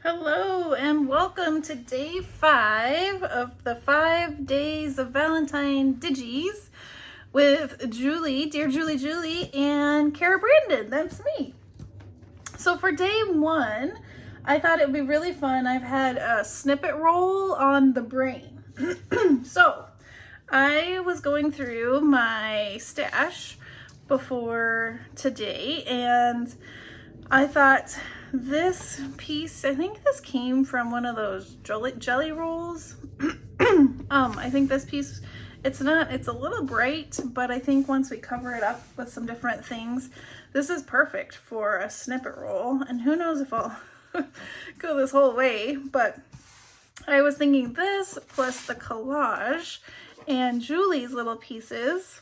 Hello and welcome to day 5 of the 5 Days of Valentine Digis with Julie, DearJulieJulie, and Cara Brandon. That's me. So for day 1, I thought it would be really fun. I've had a snippet roll on the brain. So I was going through my stash before today and I thought this piece, I think this came from one of those jelly rolls. I think this piece, it's a little bright, but I think once we cover it up with some different things, this is perfect for a snippet roll. And who knows if I'll go this whole way, but I was thinking this plus the collage and Julie's little pieces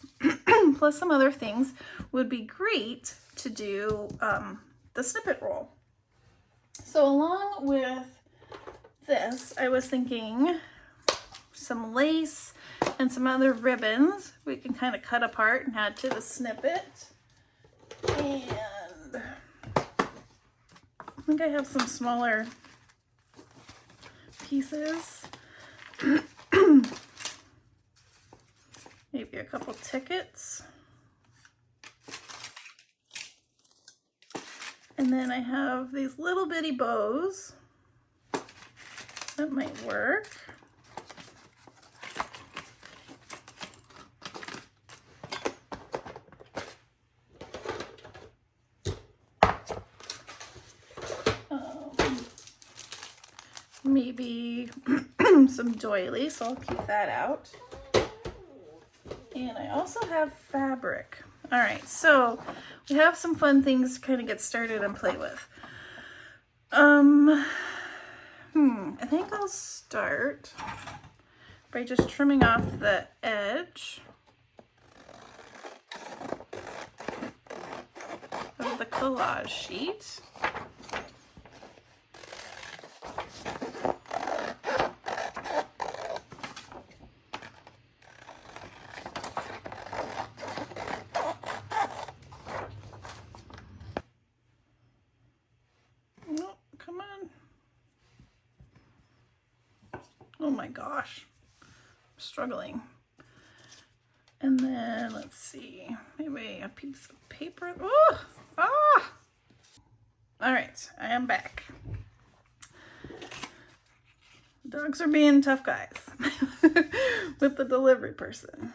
plus some other things would be great to do the snippet roll. So along with this, I was thinking some lace and some other ribbons we can kind of cut apart and add to the snippet. And I think I have some smaller pieces. Maybe a couple tickets. And then I have these little bitty bows. That might work. Maybe some doilies, so I'll keep that out. And I also have fabric. All right, so we have some fun things to kind of get started and play with. I think I'll start by just trimming off the edge of the collage sheet. Oh my gosh, I'm struggling. And then let's see, maybe a piece of paper. Oh, ah! All right, I am back. Dogs are being tough guys with the delivery person.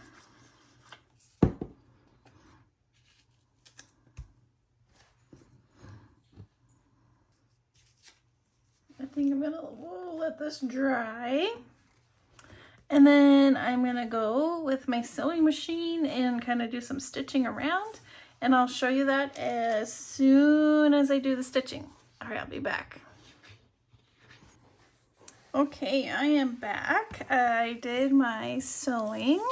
I think we'll let this dry. And then I'm gonna go with my sewing machine and kind of do some stitching around. And I'll show you that as soon as I do the stitching. All right, I'll be back. Okay, I am back. I did my sewing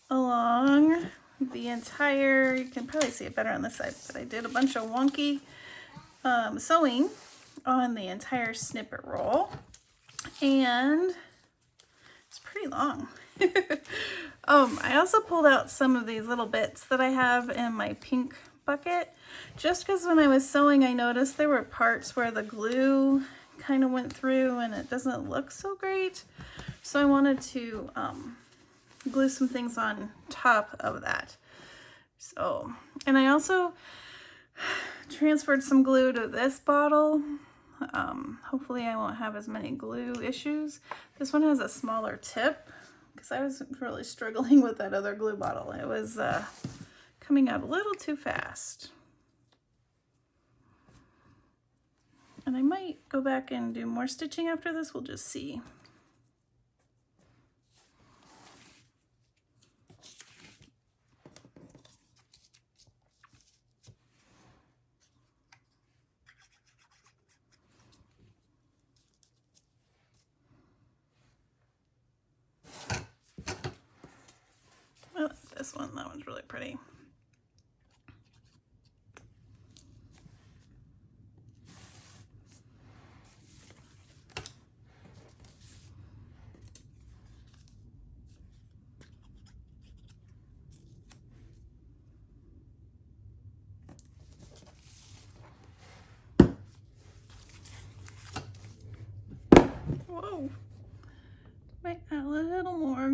along the entire, you can probably see it better on this side, but I did a bunch of wonky sewing on the entire snippet roll, and it's pretty long. I also pulled out some of these little bits that I have in my pink bucket, just because when I was sewing I noticed there were parts where the glue kind of went through and it doesn't look so great, so I wanted to glue some things on top of that. So, and I also transferred some glue to this bottle. Hopefully I won't have as many glue issues. This one has a smaller tip because I was really struggling with that other glue bottle. It was coming out a little too fast. And I might go back and do more stitching after this, we'll just see. I like this one, that one's really pretty.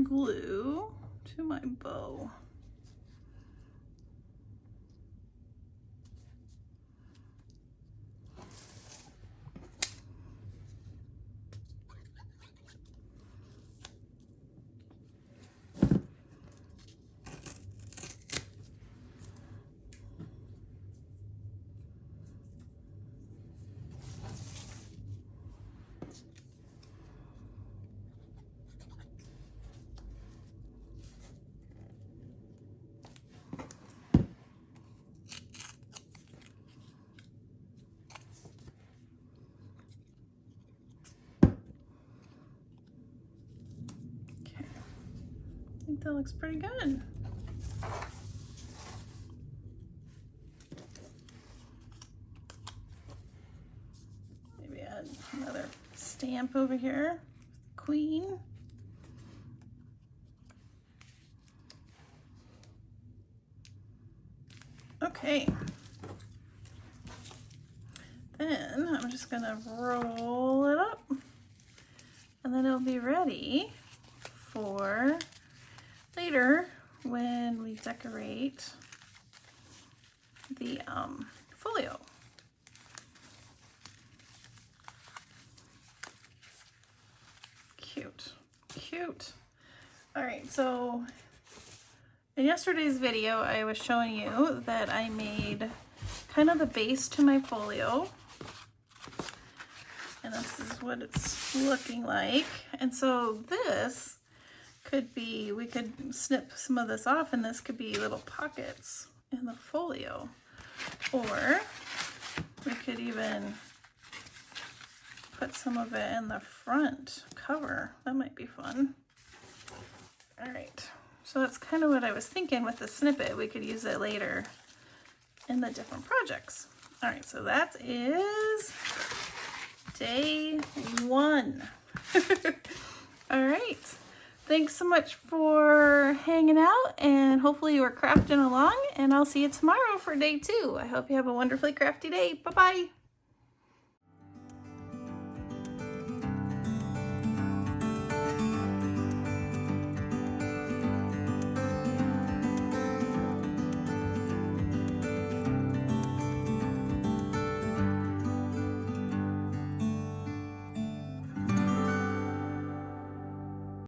glue to my bow. I think that looks pretty good. Maybe add another stamp over here, Queen. Okay. Then I'm just gonna roll it up and then it'll be ready for later when we decorate the folio. Cute, cute. All right, so in yesterday's video, I was showing you that I made kind of the base to my folio. And this is what it's looking like. And so this could be, we could snip some of this off and this could be little pockets in the folio. Or we could even put some of it in the front cover. That might be fun. All right, so that's kind of what I was thinking with the snippet. We could use it later in the different projects. All right, so that is day 1. All right, thanks so much for hanging out, and hopefully you were crafting along, and I'll see you tomorrow for day 2. I hope you have a wonderfully crafty day. Bye-bye.